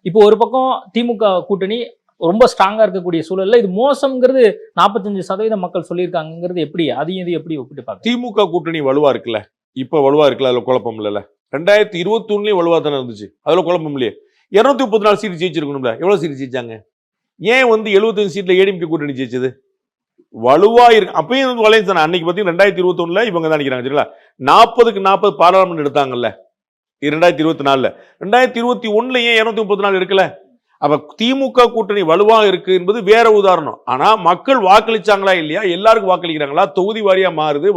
இப்போ ஒரு பக்கம் திமுக கூட்டணி ரொம்ப ஸ்ட்ராங்கா இருக்கக்கூடிய சூழல்ல இது மோசம்ங்கிறது 45% மக்கள் சொல்லியிருக்காங்கிறது எப்படி அதையும் இது எப்படி ஒப்பிட்டு பார்க்க? திமுக கூட்டணி வலுவா இருக்குல்ல, இப்ப வலுவா இருக்குல்ல, அதுல குழப்பம் இல்லைல்ல. 2021 வலுவா தானே இருந்துச்சு, அதுல குழப்பம் இல்லையே. 234 சீட் ஜெயிச்சிருக்கணும்ல, எவ்வளவு சீட் ஜெயிச்சாங்க? ஏன் 75 சீட்ல ஏடிஎம்கே கூட்டணி ஜெயிச்சது? வலுவா இருக்கு. அப்பயும் வந்து வளையம் தானே. அன்னைக்கு பார்த்தீங்கன்னா 2021 இவங்க தான் நினைக்கிறாங்க சரிங்களா. 40க்கு 40 பாராளுமன்றம் எடுத்தாங்கல்ல 2024. 2021 ஏன் 234 எடுக்கல? அப்ப திமுக கூட்டணி வலுவா இருக்கு என்பது வேற உதாரணம். ஆனா மக்கள் வாக்களிச்சாங்களா இல்லையா, எல்லாருக்கும் வாக்களிக்கிறாங்களா, தொகுதி வாரியா மாறுது,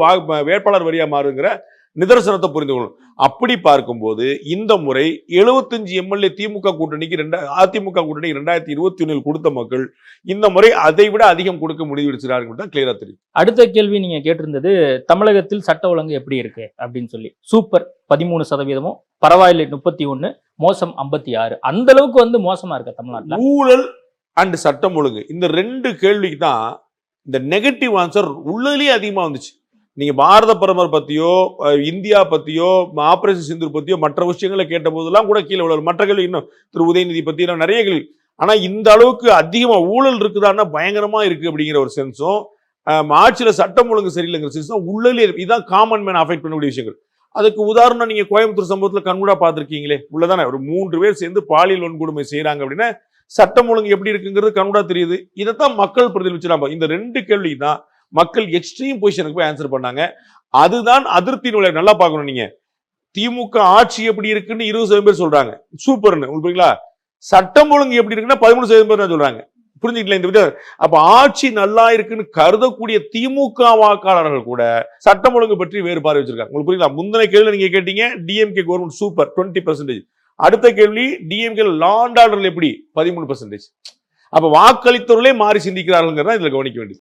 வேட்பாளர் வாரியா மாறுங்கிற நிதர்சனத்தை புரிந்து கொள்ளணும். அப்படி பார்க்கும்போது இந்த முறை 75 எம்எல்ஏ திமுக கூட்டணிக்கு அதிமுக கூட்டணி 2021 கொடுத்த மக்கள் இந்த முறை அதை விட அதிகம் கொடுக்க முடிவெடுக்கிறார்கள் தான் கிளியரா தெரியும். அடுத்த கேள்வி நீங்க கேட்டிருந்தது தமிழகத்தில் சட்ட ஒழுங்கு எப்படி இருக்கு அப்படின்னு சொல்லி. சூப்பர் 13%, பரவாயில்லை 31, மோசம் 56. அந்த அளவுக்கு வந்து மோசமா இருக்கு தமிழ்நாட்டில் ஊழல் அண்ட் சட்டம் ஒழுங்கு. இந்த ரெண்டு கேள்விக்கு தான் இந்த நெகட்டிவ் ஆன்சர் உள்ளதுலேயே அதிகமா வந்துச்சு. நீங்க பாரத பிரதமர் பத்தியோ இந்தியா பத்தியோ ஆபரேஷன் சிந்தூர் பத்தியோ மற்ற விஷயங்களை கேட்ட போதெல்லாம் கூட கீழே விழுது. மற்ற கேள்வி இன்னும் திரு உதயநிதி பத்தி நிறைய கேள்வி. ஆனா இந்த அளவுக்கு அதிகமா ஊழல் இருக்குதான்னா பயங்கரமா இருக்கு அப்படிங்கிற ஒரு சென்ஸும் ஆட்சியில சட்டம் ஒழுங்கு சரியில்லைங்கிற சென்ஸும் உள்ளே இதுதான் காமன் மேன் அஃபெக்ட் பண்ணக்கூடிய விஷயங்கள். அதுக்கு உதாரணம் நீங்க கோயம்புத்தூர் சம்பவத்துல கண்கூடா பார்த்திருக்கீங்களே. உள்ளதானே ஒரு 3 பேர் சேர்ந்து பாலியல் வன்கொடுமை செய்யறாங்க அப்படின்னா சட்டம் ஒழுங்கு எப்படி இருக்குங்கிறது கண்கூடா தெரியுது. இதைத்தான் மக்கள் பிரதிபலிச்சுறாங்க. இந்த 2 கேள்விக்கு தான் மக்கள் எக்ஸ்ட்ரீம் பொசிஷனுக்கு போய் ஆன்சர் பண்ணாங்க. அதுதான் அதிருப்தி நுழை. நல்லா பார்க்கணும். நீங்க திமுக ஆட்சி எப்படி இருக்குன்னு 20% பேர் சொல்றாங்க, சூப்பர்னு. புரியுங்களா? சட்டம் ஒழுங்கு எப்படி இருக்குன்னா 13% பேர் சொல்றாங்க. புரிஞ்சுக்கல இந்த விதம். அப்ப ஆட்சி நல்லா இருக்குன்னு கருதக்கூடிய திமுக வாக்காளர்கள் கூட சட்டம் ஒழுங்கு பற்றி வேறு பார்வை வச்சிருக்காங்க. உங்களுக்கு புரியுங்களா? முந்தின கேள்வி நீங்க கேட்டீங்க டிஎம்கே கவர்மெண்ட் சூப்பர் 20%. அடுத்த கேள்வி டிஎம்கே லா அண்ட் ஆர்டர் எப்படி 13%. அப்ப வாக்களித்தவர்களே மாறி சிந்திக்கிறார்கள் இதுல கவனிக்க வேண்டியது.